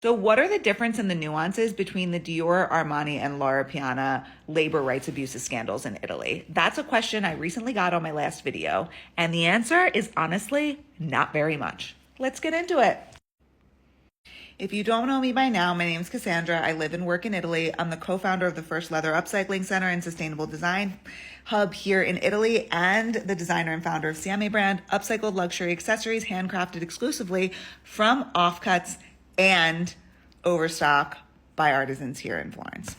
So what are the difference in the nuances between the Dior, Armani, and Loro Piana labor rights abuses scandals in Italy? That's a question I recently got on my last video, and the answer is honestly not very much. Let's get into it. If you don't know me by now, my name is Cassandra. I live and work in Italy. I'm the co-founder of the first leather upcycling center and sustainable design hub here in Italy, and the designer and founder of Sieme brand, upcycled luxury accessories handcrafted exclusively from offcuts and overstock by artisans here in Florence.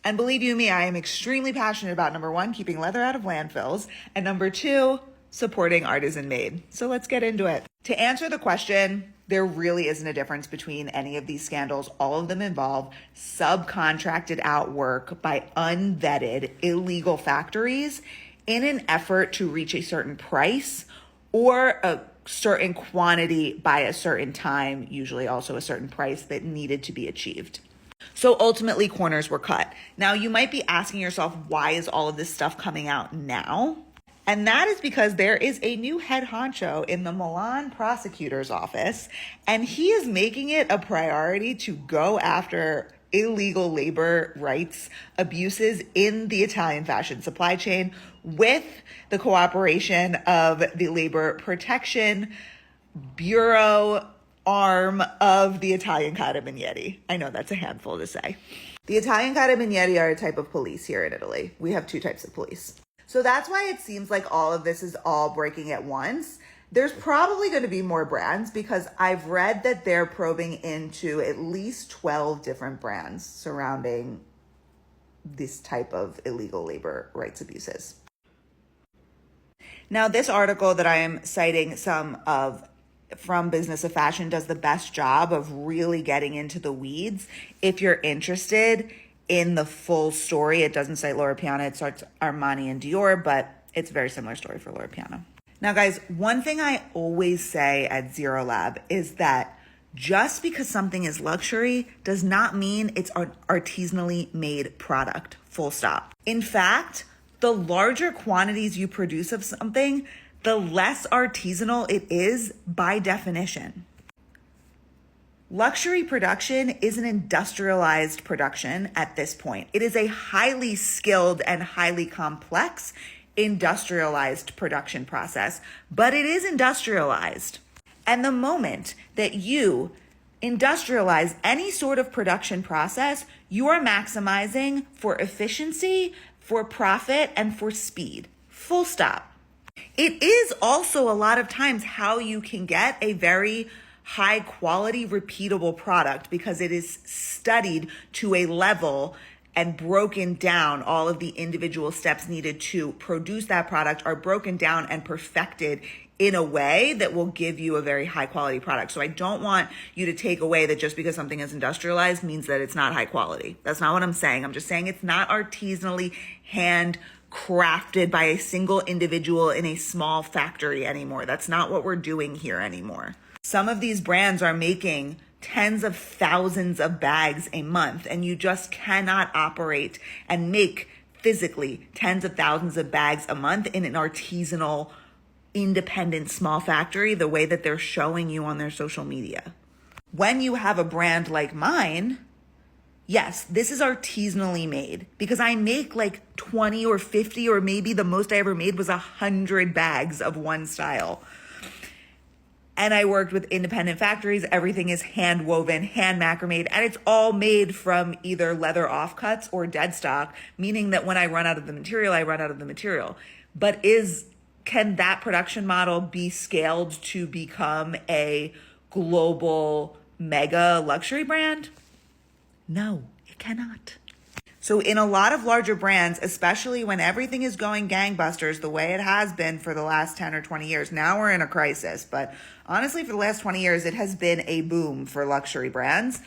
And believe you me, I am extremely passionate about, number one, keeping leather out of landfills, and number two, supporting artisan made. So let's get into it. To answer the question, there really isn't a difference between any of these scandals. All of them involve subcontracted out work by unvetted illegal factories in an effort to reach a certain price or a certain quantity by a certain time, usually also a certain price that needed to be achieved. So ultimately, corners were cut. Now, you might be asking yourself, why is all of this stuff coming out now? And that is because there is a new head honcho in the Milan prosecutor's office, and he is making it a priority to go after illegal labor rights abuses in the Italian fashion supply chain with the cooperation of the Labor Protection Bureau arm of the Italian Carabinieri. I know that's a handful to say. The Italian Carabinieri are a type of police here in Italy. We have two types of police. So that's why it seems like all of this is all breaking at once. There's probably going to be more brands because I've read that they're probing into at least 12 different brands surrounding this type of illegal labor rights abuses. Now, this article that I am citing some of from Business of Fashion does the best job of really getting into the weeds. If you're interested in the full story, it doesn't cite Loro Piana, it starts Armani and Dior, but it's a very similar story for Loro Piana. Now, guys, one thing I always say at Zero Lab is that just because something is luxury does not mean it's an artisanally made product, full stop. In fact, the larger quantities you produce of something, the less artisanal it is by definition. Luxury production is an industrialized production at this point. It is a highly skilled and highly complex industrialized production process, but it is industrialized. And the moment that you industrialize any sort of production process, you are maximizing for efficiency, for profit, and for speed. Full stop. It is also a lot of times how you can get a very high quality, repeatable product because it is studied to a level and broken down. All of the individual steps needed to produce that product are broken down and perfected in a way that will give you a very high quality product. So I don't want you to take away that just because something is industrialized means that it's not high quality. That's not what I'm saying. I'm just saying it's not artisanally handcrafted by a single individual in a small factory anymore. That's not what we're doing here anymore. Some of these brands are making tens of thousands of bags a month, and you just cannot operate and make physically tens of thousands of bags a month in an artisanal, independent, small factory the way that they're showing you on their social media. When you have a brand like mine, yes, this is artisanally made because I make like 20 or 50, or maybe the most I ever made was 100 bags of one style. And I worked with independent factories. Everything is hand woven, hand macrameed, and it's all made from either leather offcuts or dead stock, meaning that when I run out of the material, I run out of the material. But can that production model be scaled to become a global mega luxury brand? No, it cannot. So in a lot of larger brands, especially when everything is going gangbusters the way it has been for the last 10 or 20 years, now we're in a crisis, but honestly, for the last 20 years, it has been a boom for luxury brands.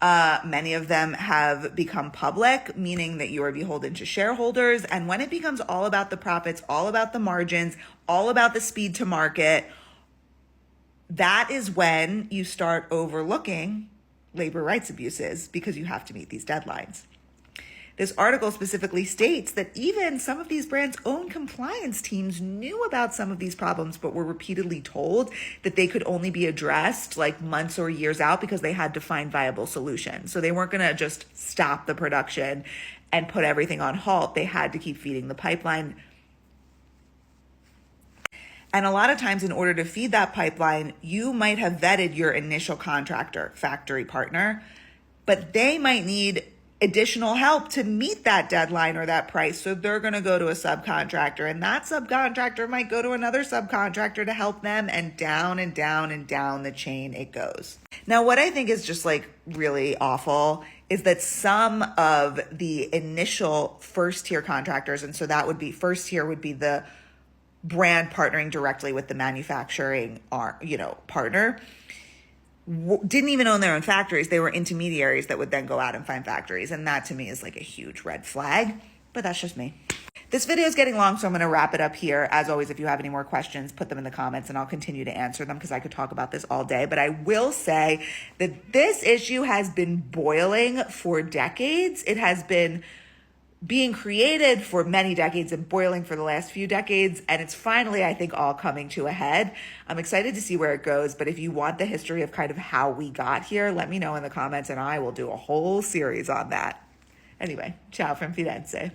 Many of them have become public, meaning that you are beholden to shareholders. And when it becomes all about the profits, all about the margins, all about the speed to market, that is when you start overlooking labor rights abuses because you have to meet these deadlines. This article specifically states that even some of these brands' own compliance teams knew about some of these problems, but were repeatedly told that they could only be addressed like months or years out because they had to find viable solutions. So they weren't going to just stop the production and put everything on halt. They had to keep feeding the pipeline. And a lot of times, in order to feed that pipeline, you might have vetted your initial contractor, factory partner, but they might need additional help to meet that deadline or that price. So they're going to go to a subcontractor, and that subcontractor might go to another subcontractor to help them, and down and down and down the chain it goes. Now, what I think is just like really awful is that some of the initial first tier contractors, and so that would be first tier would be the brand partnering directly with the manufacturing partner, didn't even own their own factories. They were intermediaries that would then go out and find factories. And that to me is like a huge red flag, but that's just me. This video is getting long, so I'm going to wrap it up here. As always, if you have any more questions, put them in the comments and I'll continue to answer them because I could talk about this all day. But I will say that this issue has been boiling for decades. It has been being created for many decades and boiling for the last few decades. And it's finally, I think, all coming to a head. I'm excited to see where it goes. But if you want the history of kind of how we got here, let me know in the comments and I will do a whole series on that. Anyway, ciao from Firenze.